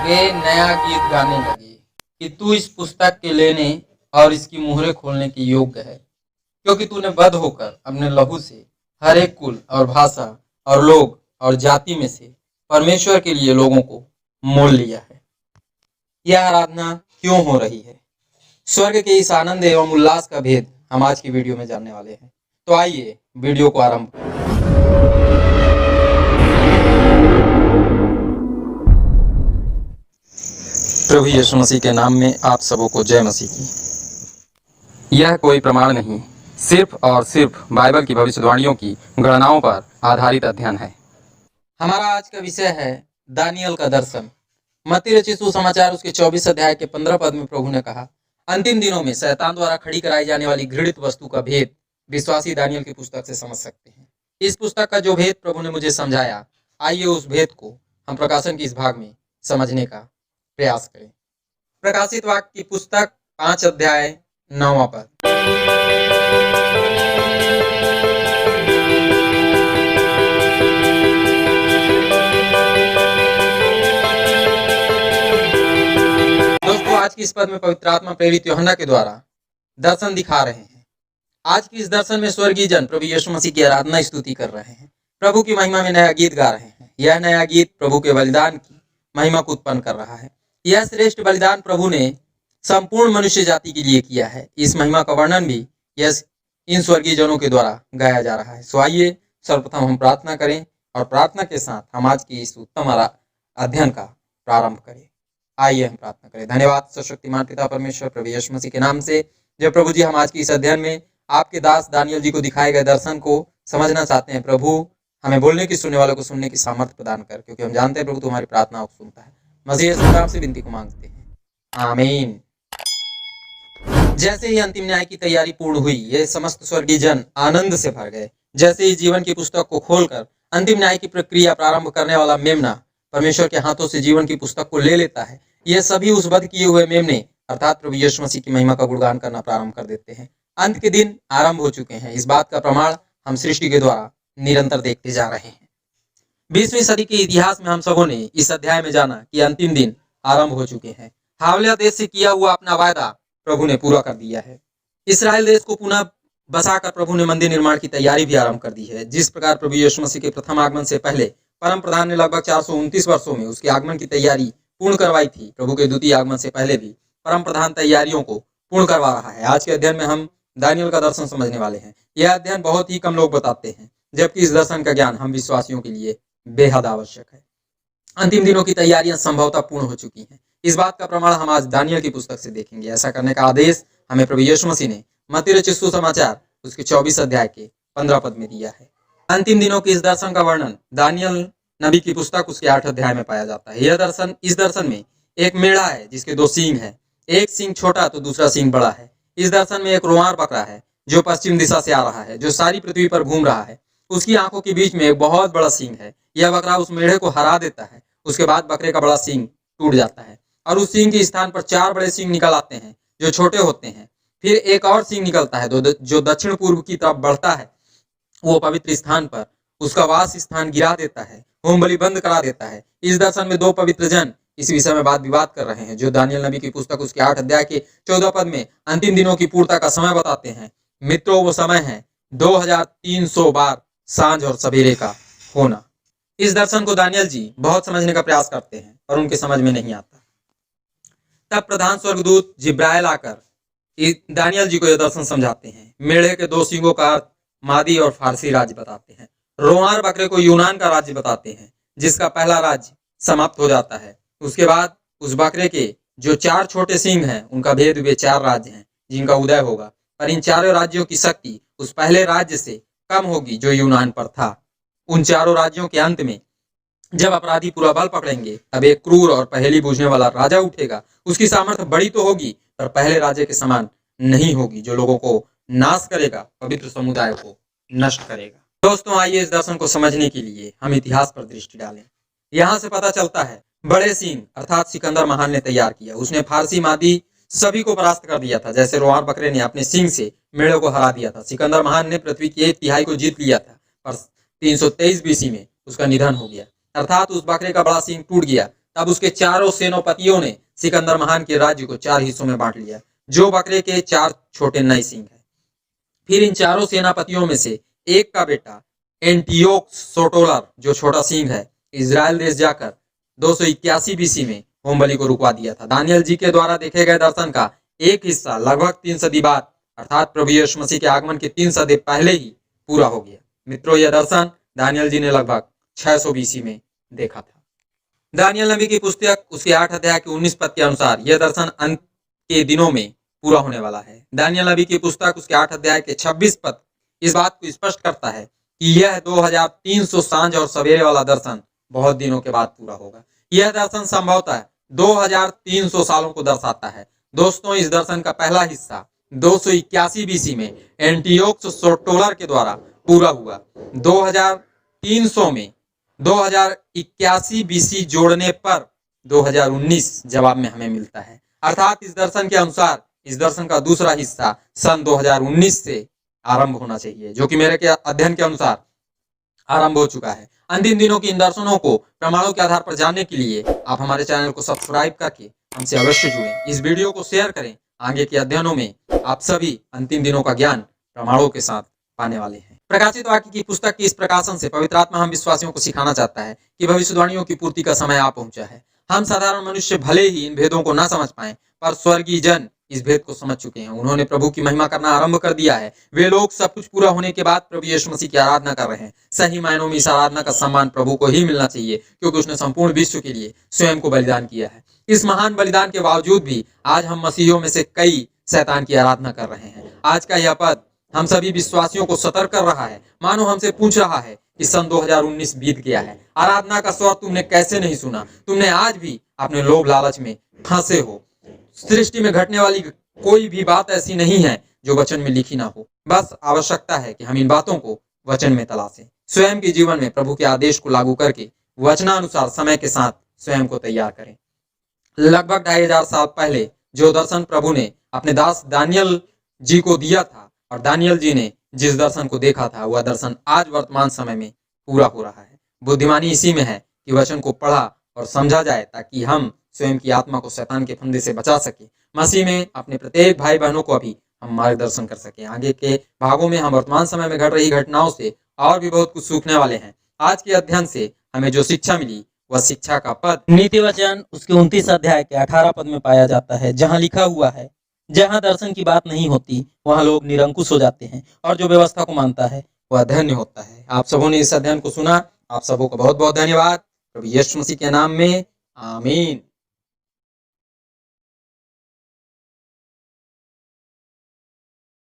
वे नया गीत गाने लगे कि तू इस पुस्तक के लेने और इसकी मुहरें खोलने के योग्य है, क्योंकि तूने बद्ध होकर अपने लहू से हर एक कुल और भाषा और लोग और जाति में से परमेश्वर के लिए लोगों को मोल लिया है। यह आराधना क्यों हो रही है? स्वर्ग के इस आनंद एवं उल्लास का भेद हम आज की वीडियो में जानने वाले हैं। तो आइए वीडियो को आरंभ करें। प्रभु यीशु मसीह के नाम में आप सबों को जय मसीह की। यह कोई प्रमाण नहीं, सिर्फ और सिर्फ बाइबल की भविष्यवाणियों की गणनाओं पर आधारित अध्ययन है। हमारा आज का विषय है दानियल का दर्शन। मत्ती रचित सुसमाचार उसके 24 अध्याय के 15 पद में प्रभु ने कहा, अंतिम दिनों में शैतान द्वारा खड़ी कराई जाने वाली घृणित वस्तु का भेद विश्वासी दानियल की पुस्तक से समझ सकते हैं। इस पुस्तक का जो भेद प्रभु ने मुझे समझाया, आइए उस भेद को हम प्रकाशन की इस भाग में समझने का प्रयास करें। प्रकाशित वाक्य की पुस्तक 5 अध्याय 9 पद। दोस्तों, आज की इस पद में पवित्र आत्मा प्रेरित यूहन्ना के द्वारा दर्शन दिखा रहे हैं। आज की इस दर्शन में स्वर्गीय जन प्रभु यीशु मसीह की आराधना स्तुति कर रहे हैं, प्रभु की महिमा में नया गीत गा रहे हैं। यह नया गीत प्रभु के बलिदान की महिमा को उत्पन्न कर रहा है। यह श्रेष्ठ बलिदान प्रभु ने संपूर्ण मनुष्य जाति के लिए किया है। इस महिमा का वर्णन भी इन स्वर्गीय जनों के द्वारा गाया जा रहा है। सो आइए सर्वप्रथम हम प्रार्थना करें और प्रार्थना के साथ हम आज की इस उत्तम अध्ययन का प्रारंभ करें। आइए हम प्रार्थना करें। धन्यवाद सर्वशक्तिमान पिता परमेश्वर प्रभु यीशु मसीह के नाम से, जब प्रभु जी हम आज की इस अध्ययन में आपके दास दानियल जी को दिखाए गए दर्शन को समझना चाहते हैं। प्रभु हमें बोलने की, सुनने वालों को सुनने की सामर्थ्य प्रदान कर, क्योंकि हम जानते हैं प्रभु तुम्हारी प्रार्थनाओं को सुनता है। मसीह यीशु के नाम से विनती को मांगते हैं, आमीन। जैसे ही अंतिम न्याय की तैयारी पूर्ण हुई, ये समस्त स्वर्गीय जन आनंद से भर गए। जैसे ही जीवन की पुस्तक को खोलकर अंतिम न्याय की प्रक्रिया प्रारंभ करने वाला मेमना परमेश्वर के हाथों से जीवन की पुस्तक को ले लेता है, ये सभी उस वध किए हुए मेमने अर्थात प्रभु यीशु मसीह की महिमा का गुणगान करना प्रारंभ कर देते हैं। अंत के दिन आरंभ हो चुके हैं। इस बात का प्रमाण हम सृष्टि के द्वारा निरंतर देखते जा रहे हैं। 20वीं सदी के इतिहास में हम सबों ने इस अध्याय में जाना कि अंतिम दिन आरंभ हो चुके हैं। हावलिया देश से किया हुआ अपना वायदा प्रभु ने पूरा कर दिया है। इसराइल देश को पुनः बसाकर प्रभु ने मंदिर निर्माण की तैयारी भी आरंभ कर दी है। जिस प्रकार प्रभु यीशु मसीह के प्रथम आगमन से पहले परम प्रधान ने लगभग 429 वर्षों में उसके आगमन की तैयारी पूर्ण करवाई थी, प्रभु के द्वितीय आगमन से पहले भी परम प्रधान तैयारियों को पूर्ण करवा रहा है। आज के अध्ययन में हम दानियल का दर्शन समझने वाले हैं। यह अध्ययन बहुत ही कम लोग बताते हैं, जबकि इस दर्शन का ज्ञान हम विश्वासियों के लिए बेहद आवश्यक है। अंतिम दिनों की तैयारियां संभवतः पूर्ण हो चुकी हैं। इस बात का प्रमाण हम आज दानियल की पुस्तक से देखेंगे। ऐसा करने का आदेश हमें प्रभु यीशु मसीह ने मत्ती रचित सुसमाचार उसके 24 अध्याय के 15 पद में दिया है। अंतिम दिनों के इस दर्शन का वर्णन दानियल नबी की पुस्तक उसके 8 अध्याय में पाया जाता है। इस दर्शन में एक मेढ़ा है जिसके 2 सींग है, एक सींग छोटा तो दूसरा सींग बड़ा है। इस दर्शन में एक रोंवार बकरा है जो पश्चिम दिशा से आ रहा है, जो सारी पृथ्वी पर घूम रहा है। उसकी आंखों के बीच में एक बहुत बड़ा सींग है। यह बकरा उस मेढ़े को हरा देता है। उसके बाद बकरे का बड़ा सींग टूट जाता है और उस सींग के स्थान पर 4 बड़े सींग निकल आते हैं जो छोटे होते हैं। फिर एक और सींग निकलता है जो दक्षिण पूर्व की तरफ बढ़ता है। वो पवित्र स्थान पर उसका वास स्थान गिरा देता है, होम बलि बंद करा देता है। इस दर्शन में 2 पवित्र जन इस विषय में वाद विवाद कर रहे हैं, जो दानियल नबी की पुस्तक उसके 8 अध्याय के 14 पद में अंतिम दिनों की पूर्णता का समय बताते हैं। मित्रों, वो समय है 2300 बार सांझ और सवेरे का होना। इस दर्शन को दानियल जी बहुत समझने का प्रयास करते हैं और उनके समझ में नहीं आता। तब प्रधान स्वर्गदूत जिब्राइल आकर दानियल जी को यह दर्शन समझाते हैं। मेढ़े के 2 सींगों का अर्थ मादी और फारसी राज्य बताते हैं। रोंवार बकरे को यूनान का राज्य बताते हैं, जिसका पहला राज्य समाप्त हो जाता है। उसके बाद उस बकरे के जो 4 छोटे सींग हैं, उनका भेद हुए 4 राज्य हैं जिनका उदय होगा। पर इन 4 राज्यों की शक्ति उस पहले राज्य से कम होगी जो यूनान पर था। उन 4 राज्यों के अंत में जब अपराधी पूरा बल पकड़ेंगे, तब एक क्रूर और पहेली बूझने वाला राजा उठेगा। उसकी सामर्थ्य बड़ी तो होगी, पर पहले राजे के समान नहीं होगी, जो लोगों को नाश करेगा, पवित्र समुदाय को नष्ट करेगा। दोस्तों, आइए इस दर्शन को समझने के लिए हम इतिहास पर दृष्टि डालें। यहाँ से पता चलता है बड़े सींग अर्थात सिकंदर महान ने तैयार किया। उसने फारसी मादी सभी को परास्त कर दिया था, जैसे रोंवार बकरे ने अपने सींग से मेढ़े को हरा दिया था। सिकंदर महान ने पृथ्वी की 1/3 को जीत लिया था, पर 323 BC में उसका निधन हो गया, अर्थात उस बकरे का बड़ा सींग टूट गया। तब उसके चारों सेनापतियों ने सिकंदर महान के राज्य को 4 हिस्सों में बांट लिया, जो बकरे के 4 छोटे नए सींग है। फिर इन चारों सेनापतियों में से एक का बेटा एंटियोक्स सोटोलर, जो छोटा सींग है, इजराइल देश जाकर 281 बीसी में होम बलि को रुकवा दिया था। दानियल जी के द्वारा देखे गए दर्शन का एक हिस्सा लगभग 3 सदी बाद अर्थात प्रभु यीशु मसीह के आगमन के 3 सदी पहले ही पूरा हो गया। मित्रों, यह दर्शन दानियल जी ने लगभग 600 बीसी में देखा था। दानियल नबी की पुस्तक उसके 8 अध्याय के 19 पद के अनुसार यह दर्शन अंत के दिनों में पूरा होने वाला है। दानियल नबी की पुस्तक उसके 8 अध्याय के 26 पद इस बात को स्पष्ट करता है कि यह 2300 सांझ और सवेरे वाला दर्शन बहुत दिनों के बाद पूरा होगा। यह दर्शन संभवतः 2300 सालों को दर्शाता है। दोस्तों, इस दर्शन का पहला हिस्सा 281 बीसी में एंटियोक्स सोटोलर के द्वारा पूरा हुआ। 2300 में 2081 बीसी जोड़ने पर 2019 जवाब में हमें मिलता है। अर्थात इस दर्शन के अनुसार इस दर्शन का दूसरा हिस्सा सन 2019 से आरंभ होना चाहिए, जो कि मेरे के अध्ययन के अनुसार आरंभ हो चुका है। अंतिम दिनों की इन दर्शनों को प्रमाणों के आधार पर जानने के लिए आप हमारे चैनल को सब्सक्राइब करके हमसे अवश्य जुड़ें। इस वीडियो को शेयर करें। आगे के अध्ययनों में आप सभी अंतिम दिनों का ज्ञान प्रमाणों के साथ पाने वाले हैं। प्रकाशित वाक्य की पुस्तक के इस प्रकाशन से पवित्र आत्मा हम विश्वासियों को सिखाना चाहता है कि भविष्यवाणियों की पूर्ति का समय आ पहुंचा है। हम साधारण मनुष्य भले ही इन भेदों को ना समझ पाए, पर स्वर्गीय जन इस भेद को समझ चुके हैं। उन्होंने प्रभु की महिमा करना आरंभ कर दिया है। वे लोग सब कुछ पूरा होने के बाद प्रभु यीशु मसीह की आराधना कर रहे हैं। सही मायनों में इस आराधना का सम्मान प्रभु को ही मिलना चाहिए, क्योंकि उसने संपूर्ण विश्व के लिए स्वयं को बलिदान किया है। इस महान बलिदान के बावजूद भी आज हम मसीहियों में से कई शैतान की आराधना कर रहे हैं। आज का यह पद हम सभी विश्वासियों को सतर्क कर रहा है, मानो हमसे पूछ रहा है कि सन 2019 बीत गया है। आराधना का स्वर तुमने कैसे नहीं सुना? तुमने आज भी अपने लोभ लालच में फंसे हो। सृष्टि में घटने वाली कोई भी बात ऐसी नहीं है जो वचन में लिखी ना हो। बस आवश्यकता है कि हम इन बातों को वचन में तलाशें। स्वयं के जीवन में प्रभु के आदेश को लागू करके वचनानुसार समय के साथ स्वयं को तैयार करें। लगभग 2500 साल पहले जो दर्शन प्रभु ने अपने दास दानियल जी को दिया था और दानियल जी ने जिस दर्शन को देखा था, वह दर्शन आज वर्तमान समय में पूरा हो रहा है। बुद्धिमानी इसी में है कि वचन को पढ़ा और समझा जाए, ताकि हम स्वयं की आत्मा को शैतान के फंदे से बचा सके। मसीह में अपने प्रत्येक भाई बहनों को अभी हम मार्गदर्शन कर सके। आगे के भागों में हम वर्तमान समय में घट रही घटनाओं से और भी बहुत कुछ सीखने वाले हैं। आज के अध्ययन से हमें जो शिक्षा मिली, वह शिक्षा का पद नीति वचन उसके 29 अध्याय के 18 पद में पाया जाता है, जहाँ लिखा हुआ है, जहाँ दर्शन की बात नहीं होती वहाँ लोग निरंकुश हो जाते हैं, और जो व्यवस्था को मानता है वह धन्य होता है। आप सबों ने इस अध्ययन को सुना। आप सबों का बहुत बहुत धन्यवाद। प्रभु यीशु मसीह के नाम में आमीन।